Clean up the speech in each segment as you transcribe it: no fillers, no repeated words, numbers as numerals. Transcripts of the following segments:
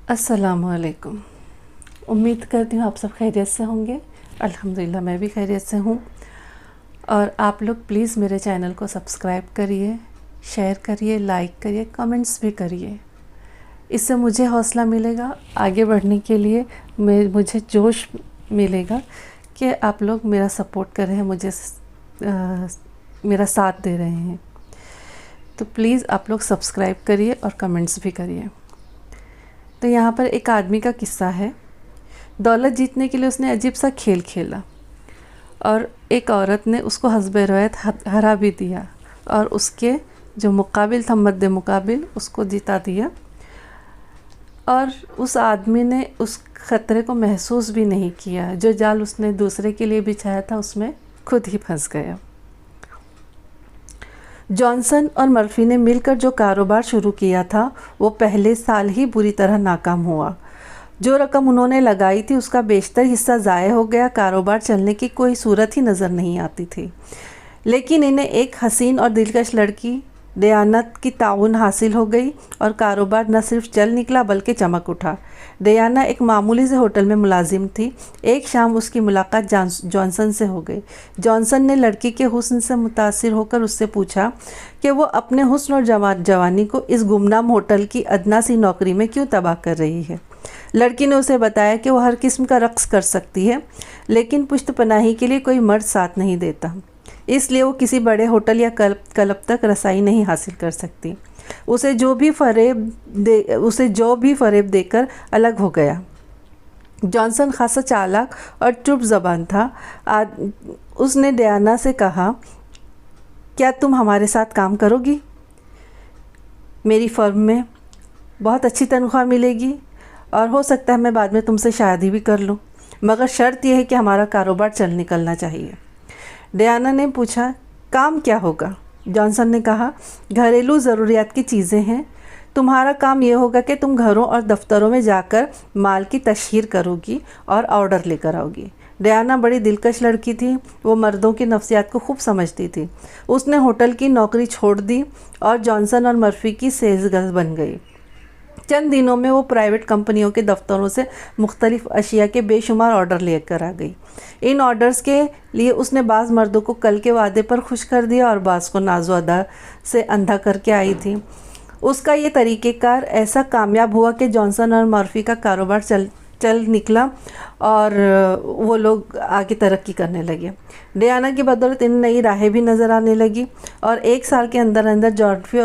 अस्सलामुअलैकुम। उम्मीद करती हूँ आप सब खैरियत से होंगे। अल्हम्दुलिल्लाह मैं भी खैरियत से हूँ। और आप लोग प्लीज़ मेरे चैनल को सब्सक्राइब करिए, शेयर करिए, लाइक करिए, कमेंट्स भी करिए। इससे मुझे हौसला मिलेगा आगे बढ़ने के लिए, मुझे जोश मिलेगा कि आप लोग मेरा सपोर्ट कर रहे हैं, मुझे मेरा साथ दे रहे हैं। तो प्लीज़ आप लोग सब्सक्राइब करिए और कमेंट्स भी करिए। तो यहाँ पर एक आदमी का किस्सा है। दौलत जीतने के लिए उसने अजीब सा खेल खेला और एक औरत ने उसको हस्बे रवायत हरा भी दिया और उसके जो मुकाबिल था, मद्दे मुकाबिल उसको जिता दिया। और उस आदमी ने उस ख़तरे को महसूस भी नहीं किया। जो जाल उसने दूसरे के लिए बिछाया था उसमें खुद ही फंस गया। जॉनसन और मर्फी ने मिलकर जो कारोबार शुरू किया था वो पहले साल ही बुरी तरह नाकाम हुआ। जो रकम उन्होंने लगाई थी उसका बेशतर हिस्सा ज़ाय हो गया। कारोबार चलने की कोई सूरत ही नज़र नहीं आती थी। लेकिन इन्हें एक हसीन और दिलकश लड़की दयानत की ताउन हासिल हो गई और कारोबार न सिर्फ चल निकला बल्कि चमक उठा। दयाना एक मामूली से होटल में मुलाजिम थी। एक शाम उसकी मुलाकात जॉनसन से हो गई। जॉनसन ने लड़की के हुस्न से मुतासिर होकर उससे पूछा कि वो अपने हुस्न और जवानी को इस गुमनाम होटल की अदना सी नौकरी में क्यों तबाह कर रही है। लड़की ने उसे बताया कि वो हर किस्म का रक़्स कर सकती है, लेकिन पुश्त पनाही के लिए कोई मर्द साथ नहीं देता, इसलिए वो किसी बड़े होटल या क्लब तक रसाई नहीं हासिल कर सकती। उसे जो भी फरेब देकर अलग हो गया। जॉनसन खासा चालाक और चुप ज़बान था। उसने दयाना से कहा, क्या तुम हमारे साथ काम करोगी? मेरी फर्म में बहुत अच्छी तनख्वाह मिलेगी और हो सकता है मैं बाद में तुमसे शादी भी कर लूँ, मगर शर्त यह है कि हमारा कारोबार चल निकलना चाहिए। दयाना ने पूछा, काम क्या होगा? जॉनसन ने कहा, घरेलू ज़रूरियात की चीज़ें हैं। तुम्हारा काम यह होगा कि तुम घरों और दफ्तरों में जाकर माल की तशहीर करोगी और ऑर्डर लेकर आओगी। दयाना बड़ी दिलकश लड़की थी। वो मर्दों की नफ्सियात को खूब समझती थी। उसने होटल की नौकरी छोड़ दी और जॉनसन और मर्फी की सेल्सगर्ल बन गई। चंद दिनों में वो प्राइवेट कंपनियों के दफ्तरों से मुख्तलिफ अशिया के बेशुमार ऑर्डर लेकर आ गई। इन ऑर्डर्स के लिए उसने बाज़ मर्दों को कल के वादे पर खुश कर दिया और बाज़ को नाज़ो अदा से अंधा करके आई थी। उसका ये तरीक़ेकार ऐसा कामयाब हुआ कि जॉनसन और मर्फी का कारोबार चल निकला और वो लोग आगे तरक्की करने लगे। दयाना की बदौलत इन नई राहें भी नज़र आने लगी और एक साल के अंदर अंदर जॉनसन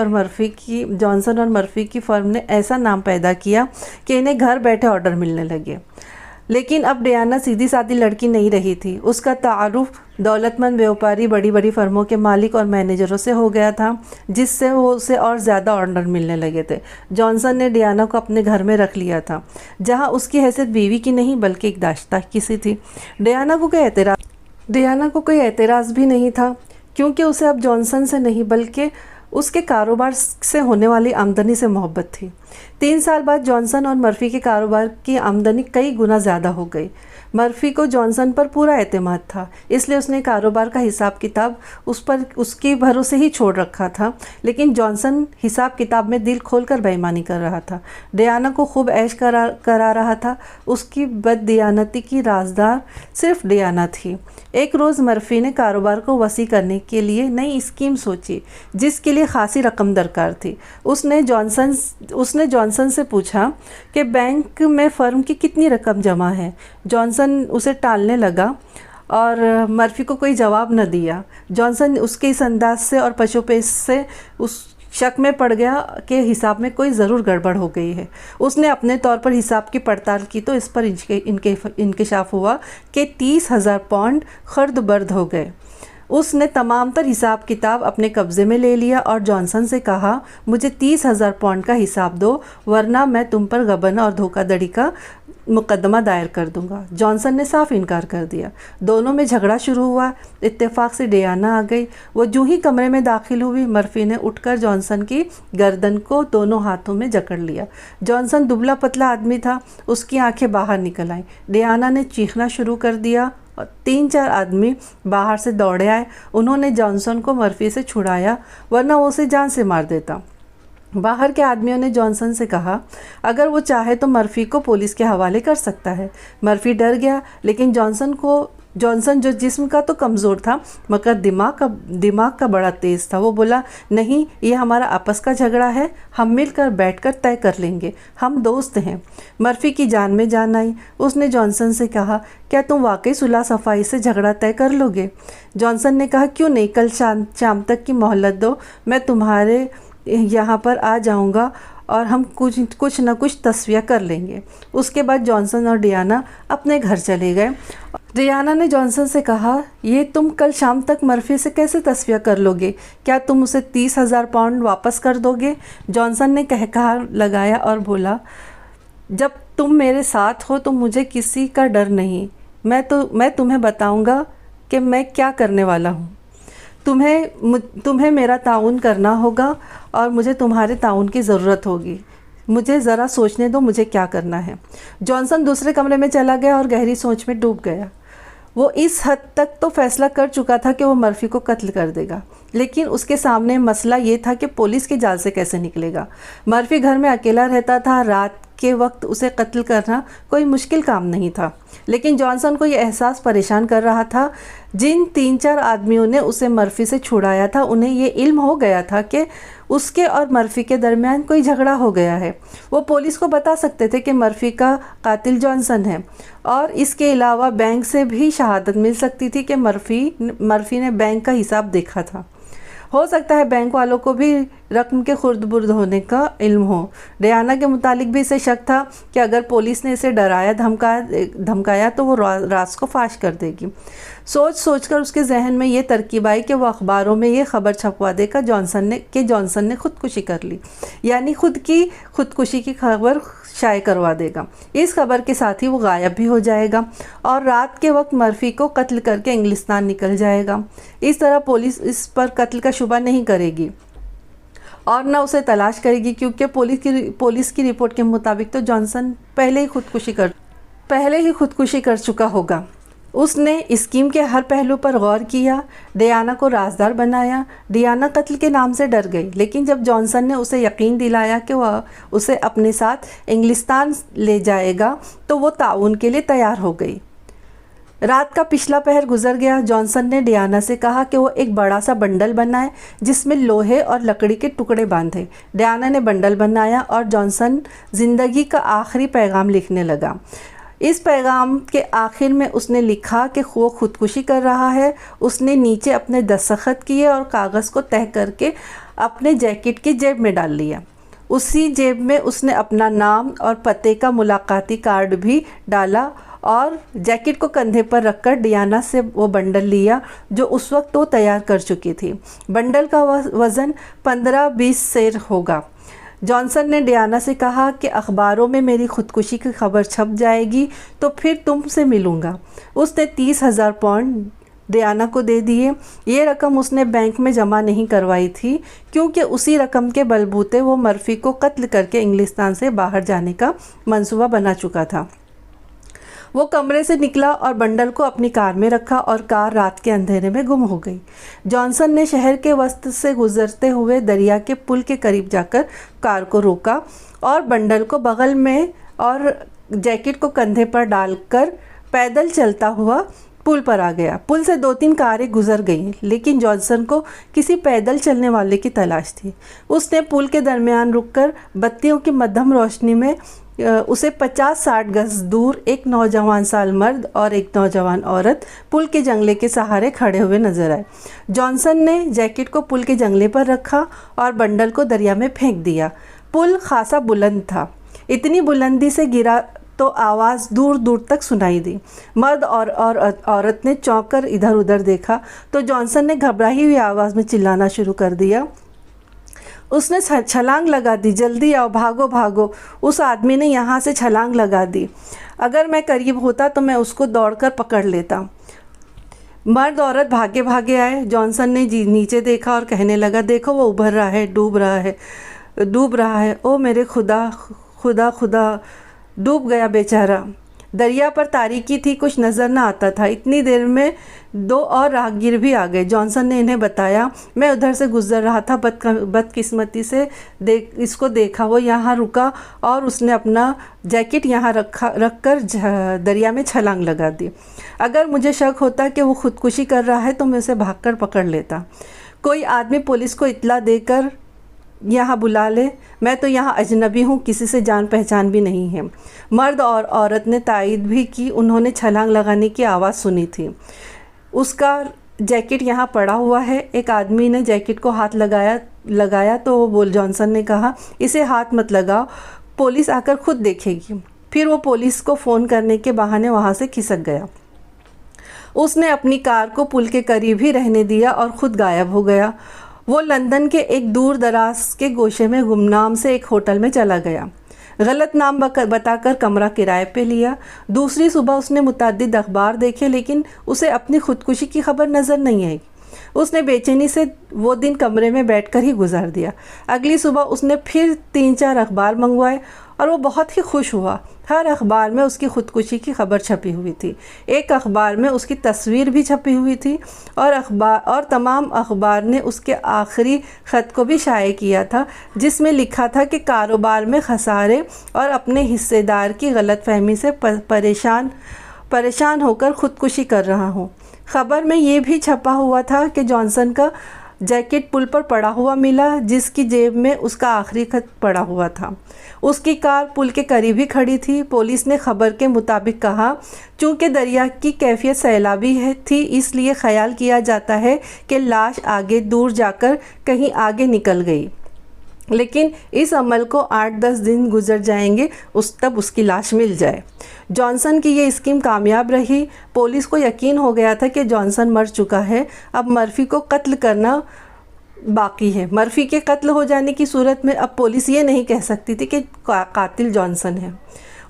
और मर्फी की फर्म ने ऐसा नाम पैदा किया कि इन्हें घर बैठे ऑर्डर मिलने लगे। लेकिन अब दयाना सीधी सादी लड़की नहीं रही थी। उसका तारुफ दौलतमंद व्यापारी, बड़ी बड़ी फर्मों के मालिक और मैनेजरों से हो गया था, जिससे वो उसे और ज़्यादा ऑर्डर मिलने लगे थे। जॉनसन ने दयाना को अपने घर में रख लिया था, जहां उसकी हैसियत बीवी की नहीं बल्कि एक दाश्ता की सी थी। दयाना को कोई एतराज़ भी नहीं था, क्योंकि उसे अब जॉनसन से नहीं बल्कि उसके कारोबार से होने वाली आमदनी से मोहब्बत थी। 3 साल बाद जॉनसन और मर्फी के कारोबार की आमदनी कई गुना ज़्यादा हो गई। मर्फी को जॉनसन पर पूरा एतमाद था, इसलिए उसने कारोबार का हिसाब किताब उसके भरोसे ही छोड़ रखा था। लेकिन जॉनसन हिसाब किताब में दिल खोलकर बेईमानी कर रहा था। दयाना को खूब ऐश करा रहा था। उसकी बददियानती की राजदार सिर्फ दयाना थी। एक रोज़ मर्फी ने कारोबार को वसी करने के लिए नई स्कीम सोची, जिसके लिए खासी रकम दरकार थी। उसने जॉनसन से पूछा कि बैंक में फ़र्म की कितनी रकम जमा है। जॉनसन उसे टालने लगा और मर्फी को कोई जवाब न दिया। जॉनसन उसके इस अंदाज से और पशोपेश से उस शक में पड़ गया कि हिसाब में कोई ज़रूर गड़बड़ हो गई है। उसने अपने तौर पर हिसाब की पड़ताल की तो इस पर इंकशाफ हुआ कि 30,000 पाउंड खर्द बर्द हो गए। उसने तमाम तर हिसाब किताब अपने कब्ज़े में ले लिया और जॉनसन से कहा, मुझे 30,000 पाउंड का हिसाब दो, वरना मैं तुम पर गबन और धोखाधड़ी का मुकदमा दायर कर दूंगा। जॉनसन ने साफ इनकार कर दिया। दोनों में झगड़ा शुरू हुआ। इत्तेफाक से दयाना आ गई। वो जूं ही कमरे में दाखिल हुई, मर्फी ने उठकर जॉनसन की गर्दन को दोनों हाथों में जकड़ लिया। जॉनसन दुबला पतला आदमी था। उसकी आंखें बाहर निकल आईं। दयाना ने चीखना शुरू कर दिया और 3-4 आदमी बाहर से दौड़े आए। उन्होंने जॉनसन को मर्फी से छुड़ाया, वरना वो उसे जान से मार देता। बाहर के आदमियों ने जॉनसन से कहा, अगर वो चाहे तो मर्फी को पुलिस के हवाले कर सकता है। मर्फी डर गया, लेकिन जॉनसन जो जिस्म का तो कमज़ोर था मगर दिमाग का बड़ा तेज़ था। वो बोला, नहीं, ये हमारा आपस का झगड़ा है, हम मिलकर बैठकर तय कर लेंगे, हम दोस्त हैं। मर्फी की जान में जान आई। उसने जॉनसन से कहा, क्या तुम वाकई सुलह सफाई से झगड़ा तय कर लोगे? जॉनसन ने कहा, क्यों नहीं, कल शाम तक की मोहलत दो, मैं तुम्हारे यहाँ पर आ जाऊँगा और हम कुछ न कुछ तस्वीर कर लेंगे। उसके बाद जॉनसन और डियाना अपने घर चले गए। डियाना ने जॉनसन से कहा, ये तुम कल शाम तक मर्फी से कैसे तस्वीर कर लोगे? क्या तुम उसे 30,000 पाउंड वापस कर दोगे? जॉनसन ने कहा लगाया और बोला, जब तुम मेरे साथ हो तो मुझे किसी का डर नहीं। मैं तुम्हें बताऊंगा कि मैं क्या करने वाला हूँ। तुम्हें मेरा ताउन करना होगा और मुझे तुम्हारे ताउन की ज़रूरत होगी। मुझे ज़रा सोचने दो मुझे क्या करना है। जॉनसन दूसरे कमरे में चला गया और गहरी सोच में डूब गया। वो इस हद तक तो फैसला कर चुका था कि वो मर्फी को कत्ल कर देगा, लेकिन उसके सामने मसला ये था कि पुलिस के जाल से कैसे निकलेगा। मर्फी घर में अकेला रहता था। रात के वक्त उसे कत्ल करना कोई मुश्किल काम नहीं था, लेकिन जॉनसन को यह एहसास परेशान कर रहा था। जिन 3-4 आदमियों ने उसे मर्फी से छुड़ाया था, उन्हें ये इल्म हो गया था कि उसके और मर्फी के दरमियान कोई झगड़ा हो गया है। वो पुलिस को बता सकते थे कि मर्फी का कातिल जॉनसन है, और इसके अलावा बैंक से भी शहादत मिल सकती थी कि मर्फी ने बैंक का हिसाब देखा था। हो सकता है बैंक वालों को भी रकम के खुर्द बुर्द होने का इल्म हो। डियाना के मुतालिक भी इसे शक था कि अगर पुलिस ने इसे डराया धमकाया तो वो राज को फाश कर देगी। सोचकर उसके जहन में ये तरकीब आई कि वो अखबारों में ये खबर छपवा देगा जॉनसन ने खुदकुशी कर ली, यानी खुदकुशी की खबर शाये करवा देगा। इस खबर के साथ ही वो गायब भी हो जाएगा और रात के वक्त मर्फी को कत्ल करके इंग्लिस्तान निकल जाएगा। इस तरह पुलिस इस पर कत्ल का शुबा नहीं करेगी और न उसे तलाश करेगी, क्योंकि पुलिस की रिपोर्ट के मुताबिक तो जॉनसन पहले ही खुदकुशी कर चुका होगा। उसने स्कीम के हर पहलू पर गौर किया, डियाना को राजदार बनाया। डियाना कत्ल के नाम से डर गई, लेकिन जब जॉनसन ने उसे यकीन दिलाया कि वह उसे अपने साथ इंग्लिस्तान ले जाएगा तो वो ताउन के लिए तैयार हो गई। रात का पिछला पहर गुजर गया। जॉनसन ने डियाना से कहा कि वो एक बड़ा सा बंडल बनाए जिसमें लोहे और लकड़ी के टुकड़े बांधे। डियाना ने बंडल बनाया और जॉनसन ज़िंदगी का आखिरी पैगाम लिखने लगा। इस पैगाम के आखिर में उसने लिखा कि वो खुदकुशी कर रहा है। उसने नीचे अपने दस्तखत किए और कागज़ को तह करके अपने जैकेट की जेब में डाल लिया। उसी जेब में उसने अपना नाम और पते का मुलाकाती कार्ड भी डाला और जैकेट को कंधे पर रखकर डियाना से वो बंडल लिया जो उस वक्त वो तैयार कर चुकी थी। बंडल का वज़न 15-20 सेर होगा। जॉनसन ने डियाना से कहा कि अखबारों में मेरी खुदकुशी की खबर छप जाएगी तो फिर तुमसे मिलूँगा। उसने 30,000 पाउंड डियाना को दे दिए। ये रकम उसने बैंक में जमा नहीं करवाई थी, क्योंकि उसी रकम के बलबूते वो मर्फी को कत्ल करके इंग्लिस्तान से बाहर जाने का मंसूबा बना चुका था। वो कमरे से निकला और बंडल को अपनी कार में रखा और कार रात के अंधेरे में गुम हो गई। जॉनसन ने शहर के वस्त से गुजरते हुए दरिया के पुल के करीब जाकर कार को रोका और बंडल को बगल में और जैकेट को कंधे पर डालकर पैदल चलता हुआ पुल पर आ गया। पुल से 2-3 कारें गुजर गईं, लेकिन जॉनसन को किसी पैदल चलने वाले की तलाश थी। उसने पुल के दरमियान रुककर बत्तियों की मध्यम रोशनी में उसे 50-60 गज दूर एक नौजवान साल मर्द और एक नौजवान औरत पुल के जंगले के सहारे खड़े हुए नजर आए। जॉनसन ने जैकेट को पुल के जंगले पर रखा और बंडल को दरिया में फेंक दिया। पुल खासा बुलंद था। इतनी बुलंदी से गिरा तो आवाज़ दूर दूर तक सुनाई दी। मर्द और औरत ने चौंक कर इधर उधर देखा तो जॉनसन ने घबराई हुई आवाज़ में चिल्लाना शुरू कर दिया। उसने छलांग लगा दी, जल्दी आओ, भागो भागो। उस आदमी ने यहाँ से छलांग लगा दी। अगर मैं करीब होता तो मैं उसको दौड़कर पकड़ लेता। मर्द औरत भागे भागे आए। जॉनसन ने नीचे देखा और कहने लगा, देखो वो उभर रहा है, डूब रहा है। ओ मेरे खुदा खुदा खुदा, डूब गया बेचारा। दरिया पर तारीकी थी, कुछ नज़र न आता था। इतनी देर में 2 और राहगीर भी आ गए। जॉनसन ने इन्हें बताया, मैं उधर से गुजर रहा था, बदकिस्मती से इसको देखा। वो यहाँ रुका और उसने अपना जैकेट यहाँ रख कर दरिया में छलांग लगा दी। अगर मुझे शक होता कि वो खुदकुशी कर रहा है तो मैं उसे भागकर पकड़ लेता। कोई आदमी पुलिस को इत्तला देकर यहाँ बुला ले, मैं तो यहाँ अजनबी हूँ, किसी से जान पहचान भी नहीं है। मर्द और औरत ने तायद भी की। उन्होंने छलांग लगाने की आवाज़ सुनी थी। उसका जैकेट यहाँ पड़ा हुआ है। एक आदमी ने जैकेट को हाथ लगाया तो जॉनसन ने कहा, इसे हाथ मत लगाओ, पुलिस आकर खुद देखेगी। फिर वो पुलिस को फ़ोन करने के बहाने वहाँ से खिसक गया। उसने अपनी कार को पुल के करीब ही रहने दिया और ख़ुद गायब हो गया। वो लंदन के एक दूर दराज के गोशे में गुमनाम से एक होटल में चला गया। गलत नाम बताकर कमरा किराए पे लिया। दूसरी सुबह उसने मुतअद्दिद अखबार देखे, लेकिन उसे अपनी खुदकुशी की खबर नज़र नहीं आई। उसने बेचैनी से वो दिन कमरे में बैठकर ही गुजार दिया। अगली सुबह उसने फिर 3-4 अखबार मंगवाए और वो बहुत ही खुश हुआ। हर अखबार में उसकी खुदकुशी की खबर छपी हुई थी। एक अखबार में उसकी तस्वीर भी छपी हुई थी और तमाम अखबार ने उसके आखिरी ख़त को भी शाये किया था, जिसमें लिखा था कि कारोबार में खसारे और अपने हिस्सेदार की गलतफहमी से परेशान होकर खुदकुशी कर रहा हूँ। ख़बर में ये भी छपा हुआ था कि जॉनसन का जैकेट पुल पर पड़ा हुआ मिला, जिसकी जेब में उसका आखिरी खत पड़ा हुआ था। उसकी कार पुल के करीब ही खड़ी थी। पुलिस ने खबर के मुताबिक कहा, चूँकि दरिया की कैफियत सैलाबी थी, इसलिए ख्याल किया जाता है कि लाश आगे दूर जाकर कहीं आगे निकल गई, लेकिन इस अमल को 8-10 दिन गुजर जाएंगे, तब उसकी लाश मिल जाए। जॉनसन की ये स्कीम कामयाब रही। पुलिस को यकीन हो गया था कि जॉनसन मर चुका है। अब मर्फी को कत्ल करना बाकी है। मर्फी के कत्ल हो जाने की सूरत में अब पुलिस ये नहीं कह सकती थी कि कातिल जॉनसन है।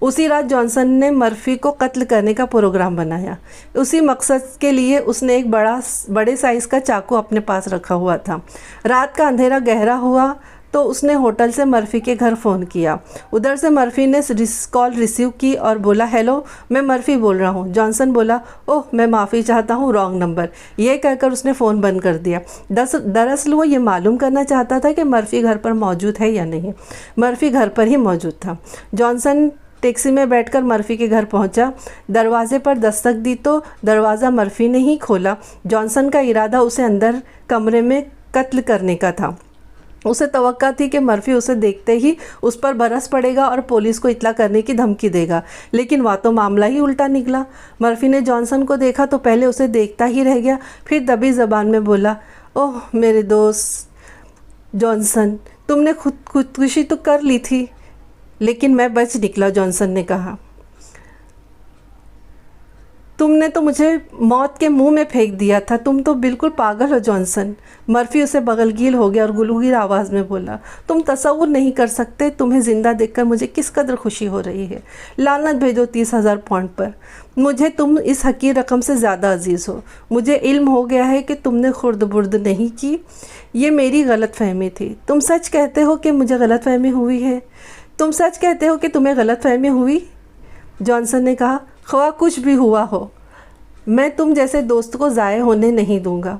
उसी रात जॉनसन ने मर्फी को कत्ल करने का प्रोग्राम बनाया। उसी मकसद के लिए उसने एक बड़े साइज़ का चाकू अपने पास रखा हुआ था। रात का अंधेरा गहरा हुआ तो उसने होटल से मर्फी के घर फ़ोन किया। उधर से मर्फी ने कॉल रिसीव की और बोला, हेलो, मैं मर्फी बोल रहा हूँ। जॉनसन बोला, ओह, मैं माफ़ी चाहता हूँ, रॉन्ग नंबर। ये कहकर उसने फ़ोन बंद कर दिया। दरअसल वो ये मालूम करना चाहता था कि मर्फी घर पर मौजूद है या नहीं। मर्फी घर पर ही मौजूद था। जॉनसन टैक्सी में बैठकर मर्फी के घर पहुंचा। दरवाजे पर दस्तक दी तो दरवाज़ा मर्फी ने ही खोला। जॉनसन का इरादा उसे अंदर कमरे में कत्ल करने का था। उसे तवक्का थी कि मर्फी उसे देखते ही उस पर बरस पड़ेगा और पुलिस को इत्तला करने की धमकी देगा, लेकिन वह तो मामला ही उल्टा निकला। मर्फी ने जॉनसन को देखा तो पहले उसे देखता ही रह गया, फिर दबी ज़बान में बोला, ओह मेरे दोस्त जॉनसन, तुमने खुदकुशी तो कर ली थी, लेकिन मैं बच निकला। जॉनसन ने कहा, तुमने तो मुझे मौत के मुंह में फेंक दिया था, तुम तो बिल्कुल पागल हो जॉनसन। मर्फी उसे बगलगीर हो गया और गुलगीर आवाज़ में बोला, तुम तसव्वुर नहीं कर सकते तुम्हें ज़िंदा देखकर मुझे किस कदर खुशी हो रही है। लानत भेजो 30,000 पाउंड पर। मुझे तुम इस हकीर रकम से ज़्यादा अजीज़ हो। मुझे इल्म हो गया है कि तुमने खुर्द बुर्द नहीं की, ये मेरी गलत फहमी थी। तुम सच कहते हो कि मुझे गलत फहमी हुई है? तुम सच कहते हो कि तुम्हें गलत फहमी हुई? जॉनसन ने कहा, ख्वाह कुछ भी हुआ हो, मैं तुम जैसे दोस्त को ज़ाये होने नहीं दूंगा।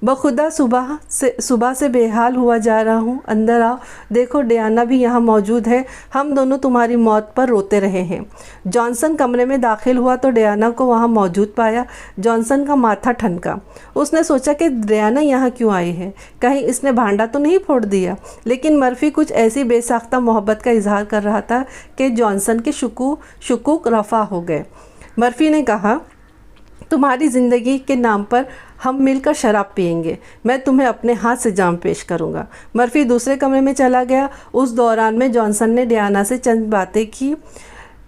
बखुदा सुबह से बेहाल हुआ जा रहा हूँ। अंदर आओ, देखो डियाना भी यहाँ मौजूद है। हम दोनों तुम्हारी मौत पर रोते रहे हैं। जॉनसन कमरे में दाखिल हुआ तो डियाना को वहाँ मौजूद पाया। जॉनसन का माथा ठनका। उसने सोचा कि डियाना यहाँ क्यों आई है, कहीं इसने भांडा तो नहीं फोड़ दिया। लेकिन मर्फी कुछ ऐसी बेसाख्ता मोहब्बत का इजहार कर रहा था कि जॉनसन के शुकूक रफ़ा हो गए। मर्फी ने कहा, तुम्हारी ज़िंदगी के नाम पर हम मिलकर शराब पियेंगे। मैं तुम्हें अपने हाथ से जाम पेश करूंगा। मर्फी दूसरे कमरे में चला गया। उस दौरान में जॉनसन ने डियाना से चंद बातें की।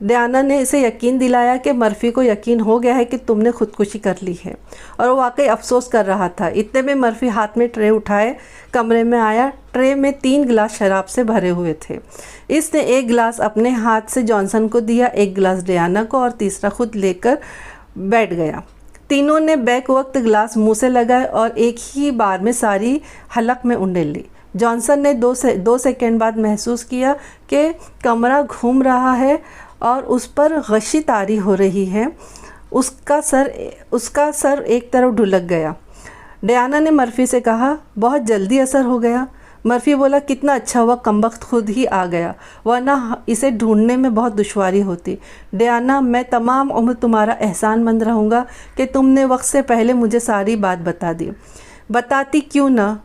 डियाना ने इसे यकीन दिलाया कि मर्फी को यकीन हो गया है कि तुमने खुदकुशी कर ली है, और वो वाकई अफसोस कर रहा था। इतने में मर्फी हाथ में ट्रे उठाए कमरे में आया। ट्रे में 3 गिलास शराब से भरे हुए थे। इसने एक गिलास अपने हाथ से जॉनसन को दिया, एक गिलास डियाना को और तीसरा खुद लेकर बैठ गया। तीनों ने बैक वक्त गिलास मुंह से लगाए और एक ही बार में सारी हलक में उंडेल ली। जॉनसन ने 2 सेकंड बाद महसूस किया कि कमरा घूम रहा है और उस पर गशी तारी हो रही है। उसका सर एक तरफ ढुलक गया। डयाना ने मर्फी से कहा, बहुत जल्दी असर हो गया। मर्फी बोला, कितना अच्छा हुआ कमबख्त खुद ही आ गया, वरना इसे ढूंढने में बहुत दुश्वारी होती। डयाना, मैं तमाम उम्र तुम्हारा एहसानमंद रहूँगा कि तुमने वक्त से पहले मुझे सारी बात बता दी। बताती क्यों ना?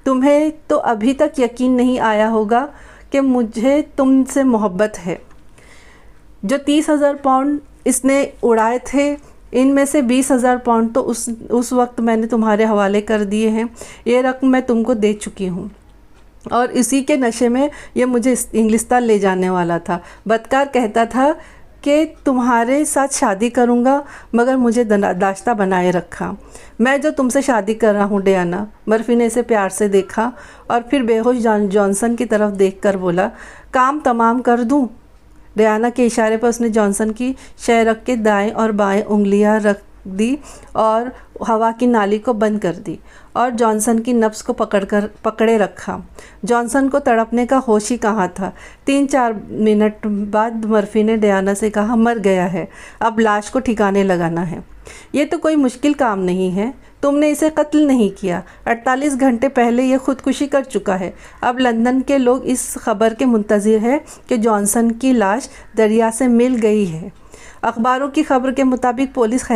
तुम्हें तो अभी तक यकीन नहीं आया होगा कि मुझे तुमसे मोहब्बत है। जो 30,000 पाउंड इसने उड़ाए थे, इनमें से 20,000 पाउंड तो उस वक्त मैंने तुम्हारे हवाले कर दिए हैं। ये रकम मैं तुमको दे चुकी हूँ और इसी के नशे में ये मुझे इंग्लिस्तान ले जाने वाला था। बदकार कहता था कि तुम्हारे साथ शादी करूँगा, मगर मुझे दाश्ता बनाए रखा। मैं जो तुमसे शादी कर रहा हूँ डयाना। मर्फी ने इसे प्यार से देखा और फिर बेहोश जॉनसन की तरफ देखकर बोला, काम तमाम कर दूँ? डयाना के इशारे पर उसने जॉनसन की शय रख के दाएं और बाएं उंगलियां रख दी और हवा की नाली को बंद कर दी और जॉनसन की नब्ज को पकड़े रखा। जॉनसन को तड़पने का होश ही कहाँ था। 3-4 मिनट बाद मर्फी ने डयाना से कहा, मर गया है, अब लाश को ठिकाने लगाना है। ये तो कोई मुश्किल काम नहीं है, तुमने इसे कत्ल नहीं किया। 48 घंटे पहले ये खुदकुशी कर चुका है। अब लंदन के लोग इस खबर के मुंतज़िर हैं कि जॉनसन की लाश दरिया से मिल गई है। अखबारों की खबर के मुताबिक पुलिस ने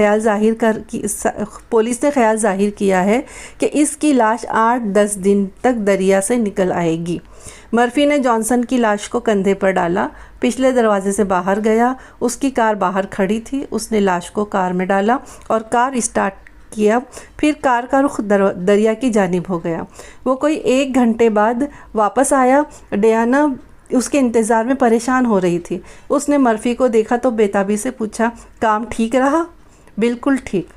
ख्याल जाहिर किया है कि इसकी लाश 8-10 दिन तक दरिया से निकल आएगी। मर्फी ने जॉनसन की लाश को कंधे पर डाला, पिछले दरवाजे से बाहर गया। उसकी कार बाहर खड़ी थी। उसने लाश को कार में डाला और कार स्टार्ट किया। फिर कार का रुख दरिया की जानिब हो गया। वो कोई 1 घंटे बाद वापस आया। डयाना उसके इंतज़ार में परेशान हो रही थी। उसने मर्फी को देखा तो बेताबी से पूछा, काम ठीक रहा? बिल्कुल ठीक,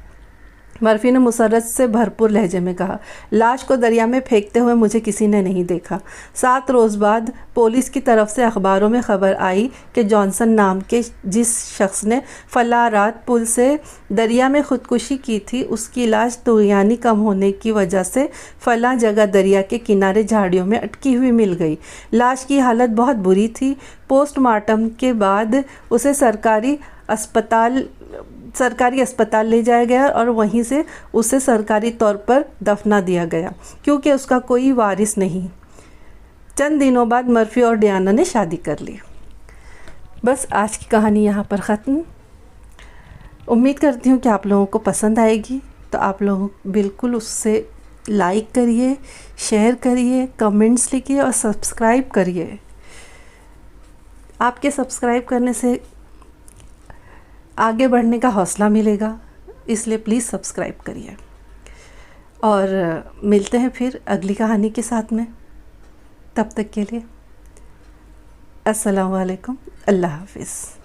मर्फी ने मुसर्रत से भरपूर लहजे में कहा। लाश को दरिया में फेंकते हुए मुझे किसी ने नहीं देखा। 7 रोज़ बाद पुलिस की तरफ से अखबारों में खबर आई कि जॉनसन नाम के जिस शख्स ने फला रात पुल से दरिया में ख़ुदकुशी की थी, उसकी लाश तुग़यानी कम होने की वजह से फला जगह दरिया के किनारे झाड़ियों में अटकी हुई मिल गई। लाश की हालत बहुत बुरी थी। पोस्टमार्टम के बाद उसे सरकारी अस्पताल ले जाया गया और वहीं से उसे सरकारी तौर पर दफना दिया गया, क्योंकि उसका कोई वारिस नहीं। चंद दिनों बाद मर्फी और डयाना ने शादी कर ली। बस आज की कहानी यहाँ पर ख़त्म। उम्मीद करती हूँ कि आप लोगों को पसंद आएगी। तो आप लोग बिल्कुल उससे लाइक करिए, शेयर करिए, कमेंट्स लिखिए और सब्सक्राइब करिए। आपके सब्सक्राइब करने से आगे बढ़ने का हौसला मिलेगा, इसलिए प्लीज़ सब्सक्राइब करिए। और मिलते हैं फिर अगली कहानी के साथ में। तब तक के लिए अस्सलाम वालेकुम, अल्लाह हाफ़िज़।